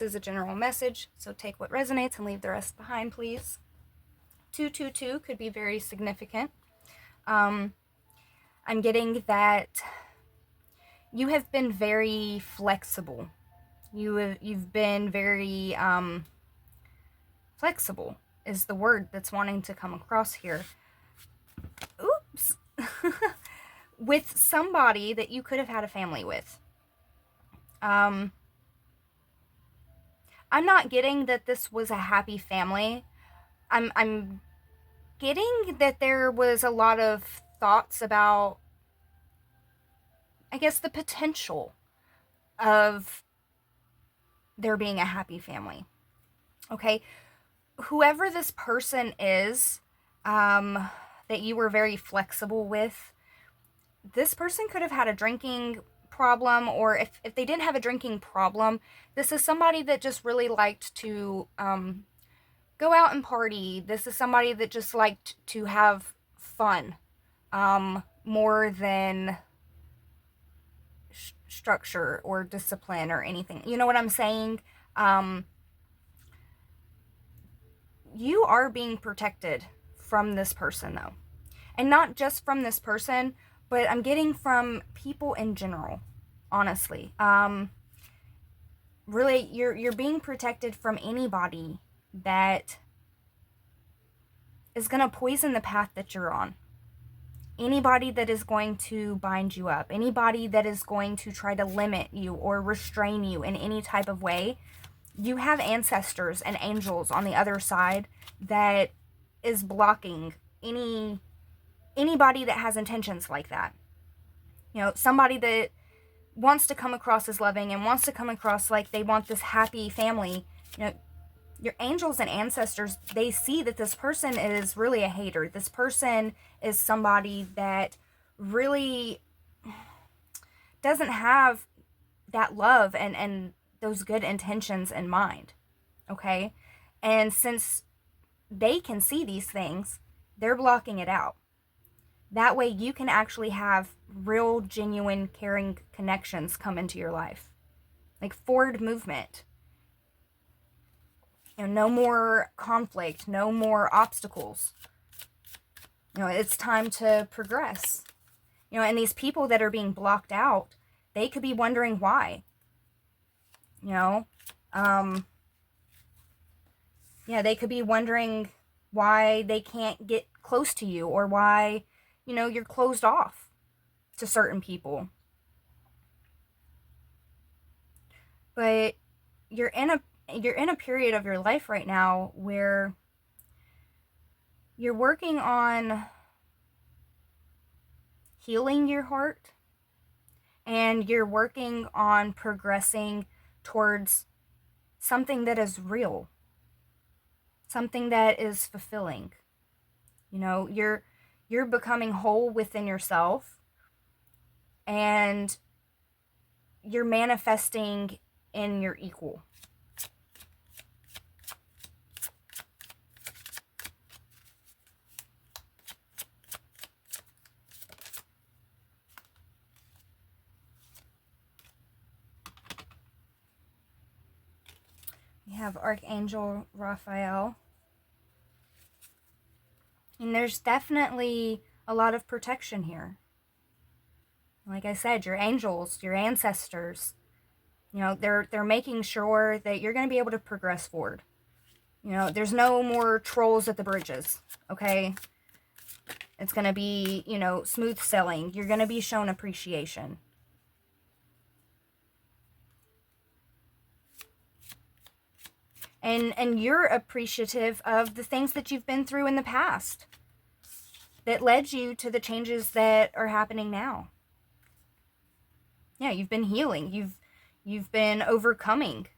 This is a general message, so take what resonates and leave the rest behind, please. 222 could be very significant. I'm getting that you have been very flexible. You've been very flexible is the word that's wanting to come across here. Oops. With somebody that you could have had a family with. I'm not getting that this was a happy family. I'm getting that there was a lot of thoughts about, I guess, the potential of there being a happy family. Okay, whoever this person is, that you were very flexible with, this person could have had a drinking problem, or if they didn't have a drinking problem, this is somebody that just really liked to go out and party. This is somebody that just liked to have fun, more than structure or discipline or anything. You know what I'm saying? You are being protected from this person, though. And not just from this person, but I'm getting from people in general, honestly. Really, you're being protected from anybody that is going to poison the path that you're on. Anybody that is going to bind you up, anybody that is going to try to limit you or restrain you in any type of way. You have ancestors and angels on the other side that is blocking anybody that has intentions like that. You know, somebody that wants to come across as loving and wants to come across like they want this happy family. You know, your angels and ancestors, they see that this person is really a hater. This person is somebody that really doesn't have that love and those good intentions in mind. Okay? And since they can see these things, they're blocking it out. That way you can actually have real, genuine, caring connections come into your life. Like forward movement. You know, no more conflict, no more obstacles. You know, it's time to progress. You know, and these people that are being blocked out, they could be wondering why. You know, yeah, they could be wondering why they can't get close to you, or why, you know, you're closed off to certain people. But you're in a period of your life right now where you're working on healing your heart, and you're working on progressing towards something that is real, something that is fulfilling. You know, you're becoming whole within yourself, and you're manifesting in your equal. We have Archangel Raphael. And there's definitely a lot of protection here. Like I said, your angels, your ancestors, you know, they're making sure that you're going to be able to progress forward. You know, there's no more trolls at the bridges, okay? It's going to be, you know, smooth sailing. You're going to be shown appreciation. And you're appreciative of the things that you've been through in the past that led you to the changes that are happening now. Yeah, you've been healing. You've been overcoming.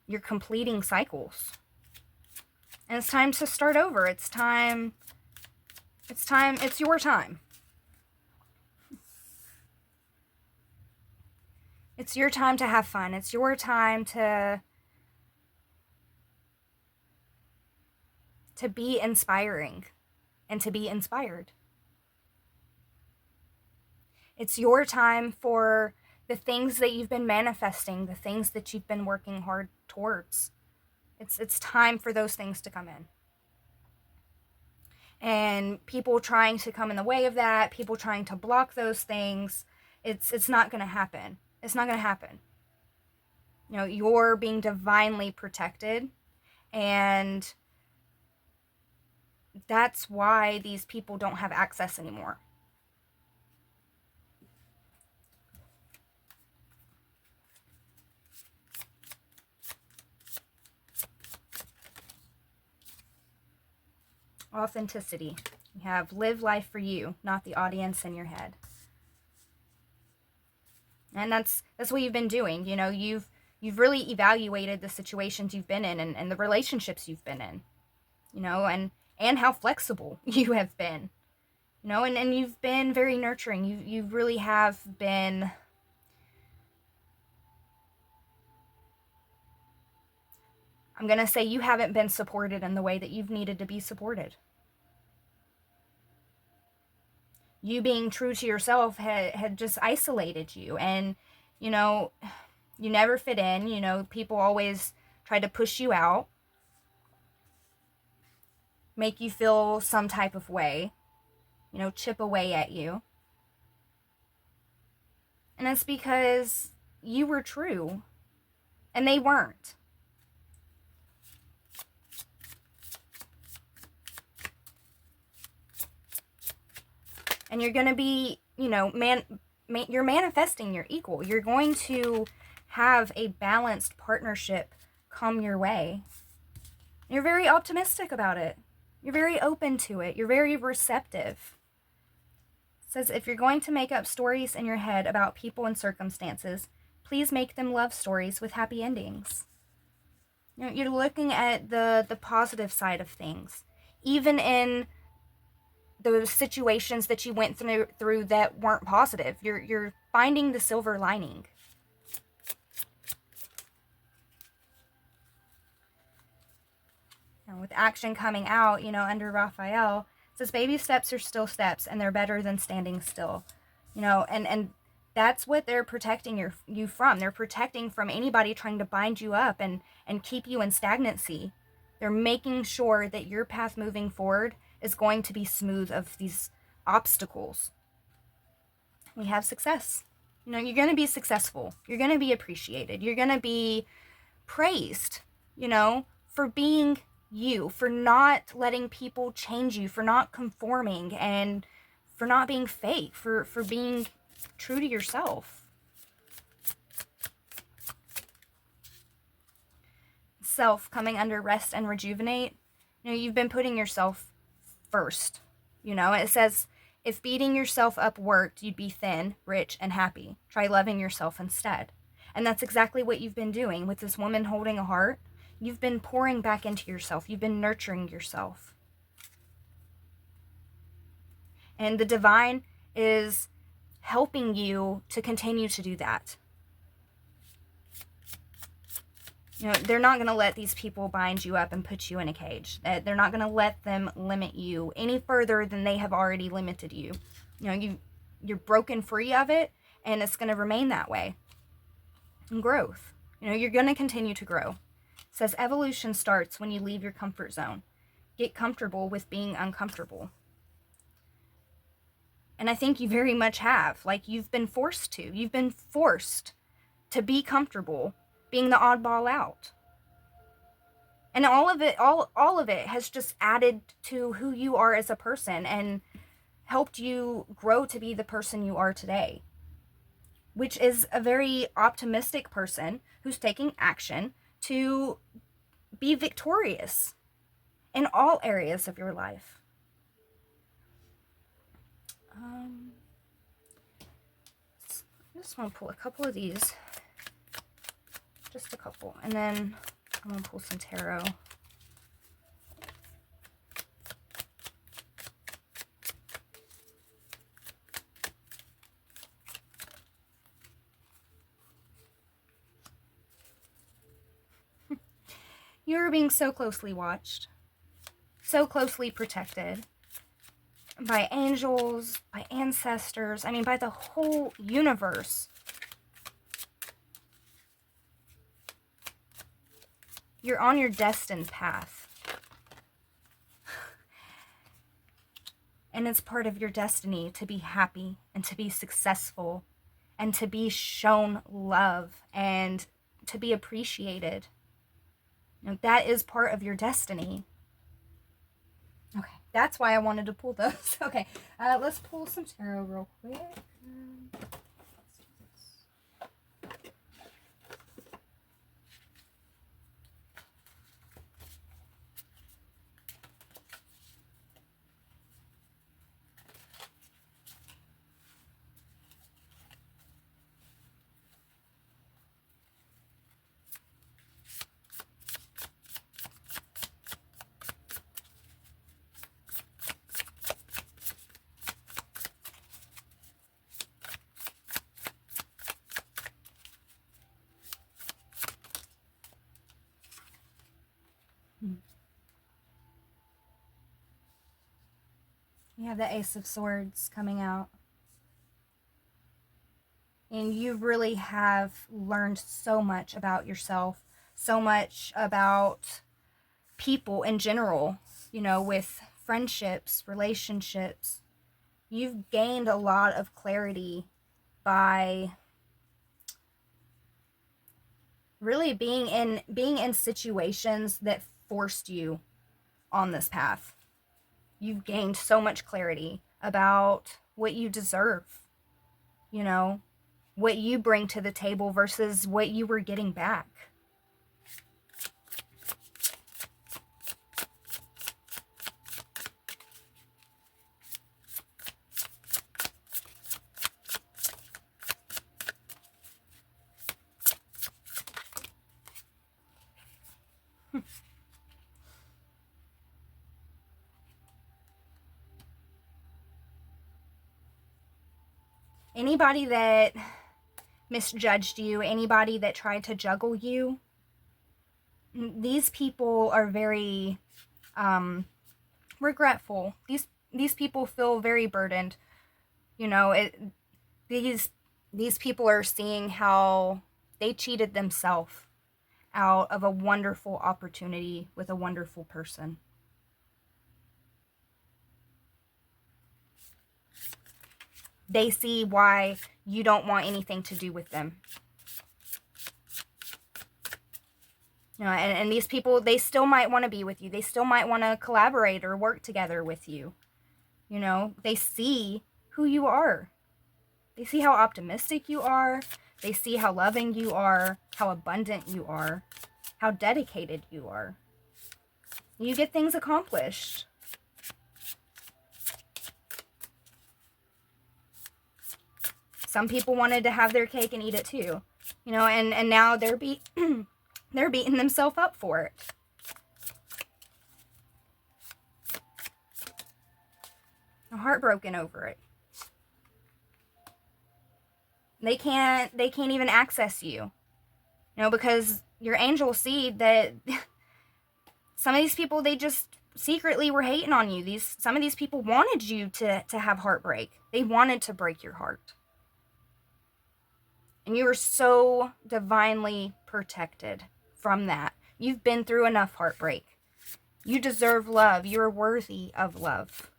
You're completing cycles. And it's time to start over. It's your time. It's your time to have fun. It's your time to be inspiring and to be inspired. It's your time for the things that you've been manifesting, the things that you've been working hard towards. It's time for those things to come in. And people trying to come in the way of that, people trying to block those things, it's not going to happen. It's not going to happen. You know, you're being divinely protected, and that's why these people don't have access anymore. Authenticity. You have live life for you, not the audience in your head. And that's what you've been doing. You know, you've really evaluated the situations you've been in, and the relationships you've been in. You know, and how flexible you have been. You know, and you've been very nurturing. You really have been, I'm going to say, you haven't been supported in the way that you've needed to be supported. You being true to yourself had just isolated you, and, you know, you never fit in. You know, people always try to push you out, make you feel some type of way, you know, chip away at you. And that's because you were true and they weren't. And you're going to be, you know, you're manifesting your equal. You're going to have a balanced partnership come your way. You're very optimistic about it. You're very open to it. You're very receptive. It says, if you're going to make up stories in your head about people and circumstances, please make them love stories with happy endings. You know, you're looking at the positive side of things. Even in those situations that you went through that weren't positive, you're finding the silver lining. And with action coming out, you know, under Raphael, it says baby steps are still steps, and they're better than standing still. You know, and that's what they're protecting you from. They're protecting from anybody trying to bind you up and keep you in stagnancy. They're making sure that your path moving forward is going to be smooth of these obstacles. We have success. You know, you're going to be successful. You're going to be appreciated. You're going to be praised, you know, for being you, for not letting people change you, for not conforming, and for not being fake, for being true to yourself. Self coming under rest and rejuvenate. You know, you've been putting yourself first. You know, it says, if beating yourself up worked, you'd be thin, rich, and happy. Try loving yourself instead. And that's exactly what you've been doing with this woman holding a heart. You've been pouring back into yourself. You've been nurturing yourself. And the divine is helping you to continue to do that. You know, they're not going to let these people bind you up and put you in a cage. They're not going to let them limit you any further than they have already limited you. You know, you're broken free of it, and it's going to remain that way. And growth. You know, you're going to continue to grow. It says evolution starts when you leave your comfort zone. Get comfortable with being uncomfortable. And I think you very much have. Like, you've been forced to. You've been forced to be comfortable being the oddball out. And all of it has just added to who you are as a person and helped you grow to be the person you are today, which is a very optimistic person who's taking action to be victorious in all areas of your life. I just want to pull a couple of these. Just a couple. And then I'm going to pull some tarot. You're being so closely watched, so closely protected by angels, by ancestors, I mean, by the whole universe. You're on your destined path. And it's part of your destiny to be happy and to be successful and to be shown love and to be appreciated. That is part of your destiny. Okay, that's why I wanted to pull those. Okay, let's pull some tarot real quick. You have the Ace of Swords coming out. And you really have learned so much about yourself, so much about people in general, with friendships, relationships. You've gained a lot of clarity by really being in situations that forced you on this path. You've gained so much clarity about what you deserve, what you bring to the table versus what you were getting back. Anybody that misjudged you, anybody that tried to juggle you, these people are very regretful. These people feel very burdened. These people are seeing how they cheated themselves out of a wonderful opportunity with a wonderful person. They see why you don't want anything to do with them. And these people, they still might want to be with you. They still might want to collaborate or work together with you. They see who you are. They see how optimistic you are. They see how loving you are, how abundant you are, how dedicated you are. You get things accomplished. Some people wanted to have their cake and eat it too, and now they're they're beating themselves up for it. They're heartbroken over it. They can't even access you, because your angels see that some of these people, they just secretly were hating on you. Some of these people wanted you to have heartbreak. They wanted to break your heart. And you are so divinely protected from that. You've been through enough heartbreak. You deserve love. You're worthy of love,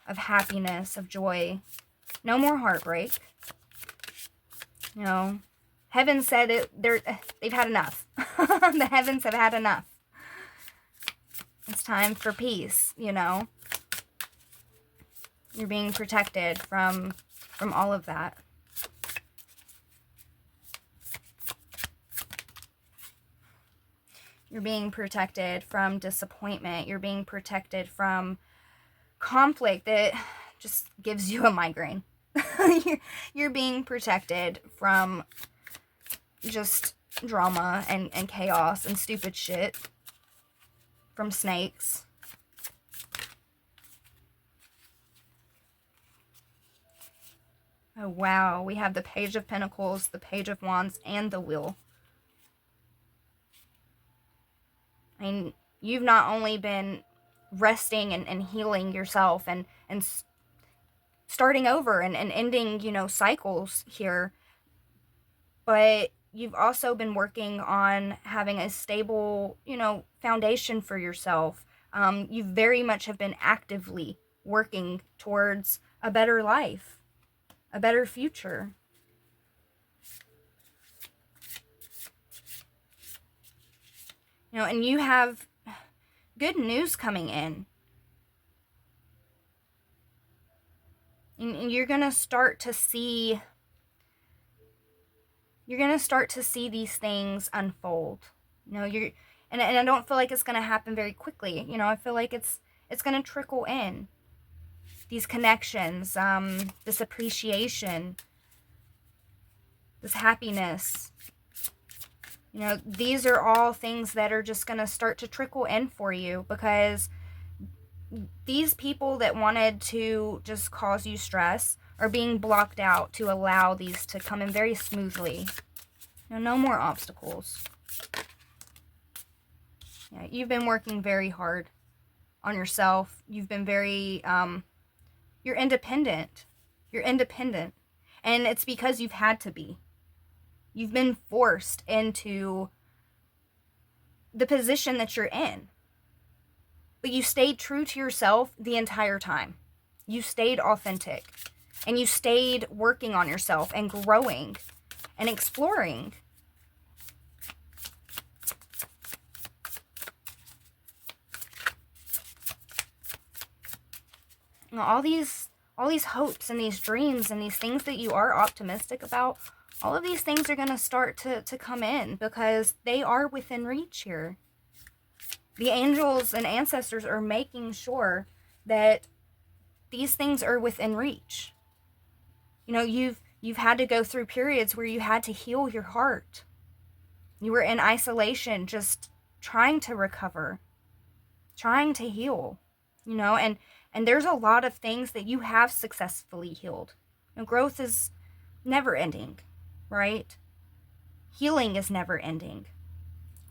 of happiness, of joy. No more heartbreak. Heaven said they've had enough. The heavens have had enough. It's time for peace, You're being protected from all of that. You're being protected from disappointment. You're being protected from conflict that just gives you a migraine. You're being protected from just drama and chaos and stupid shit. From snakes. Oh, wow. We have the Page of Pentacles, the Page of Wands, and the Wheel. I mean, you've not only been resting and healing yourself and starting over and ending, cycles here, but you've also been working on having a stable, foundation for yourself. You very much have been actively working towards a better life, a better future. And you have good news coming in. And you're going to start to see these things unfold. And I don't feel like it's going to happen very quickly. I feel like it's going to trickle in. These connections, this appreciation, this happiness. These are all things that are just going to start to trickle in for you, because these people that wanted to just cause you stress are being blocked out to allow these to come in very smoothly. No more obstacles. Yeah, you've been working very hard on yourself. You've been very, you're independent. You're independent. And it's because you've had to be. You've been forced into the position that you're in. But you stayed true to yourself the entire time. You stayed authentic. And you stayed working on yourself and growing and exploring. All these hopes and these dreams and these things that you are optimistic about, all of these things are going to start to come in, because they are within reach here. The angels and ancestors are making sure that these things are within reach. You've had to go through periods where you had to heal your heart. You were in isolation, just trying to recover, trying to heal, and there's a lot of things that you have successfully healed. Growth is never ending, right? Healing is never ending.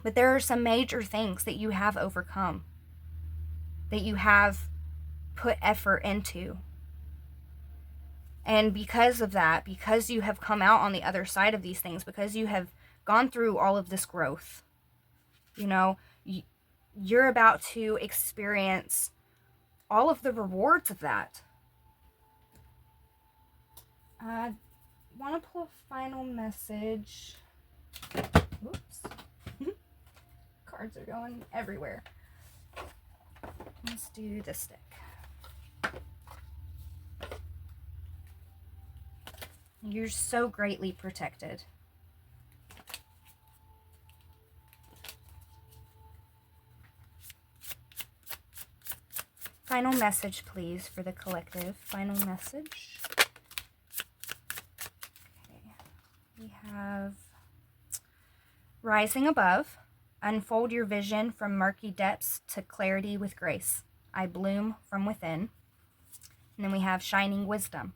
But there are some major things that you have overcome, that you have put effort into. And because of that, because you have come out on the other side of these things, because you have gone through all of this growth, you're about to experience all of the rewards of that. I want to pull a final message. Oops. Cards are going everywhere. Let's do this stick. You're so greatly protected. Final message, please, for the collective. Final message. Okay. We have rising above. Unfold your vision from murky depths to clarity with grace. I bloom from within. And then we have shining wisdom.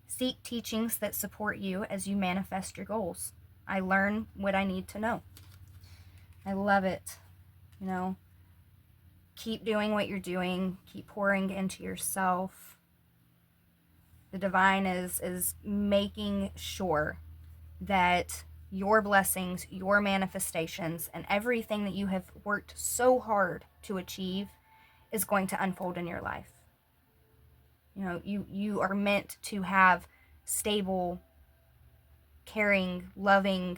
Seek teachings that support you as you manifest your goals. I learn what I need to know. I love it. Keep doing what you're doing. Keep pouring into yourself. The divine is making sure that your blessings, your manifestations, and everything that you have worked so hard to achieve is going to unfold in your life. You are meant to have stable, caring, loving,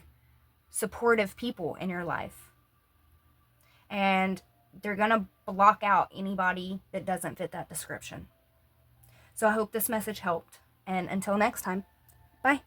supportive people in your life. And they're going to block out anybody that doesn't fit that description. So I hope this message helped. And until next time, bye.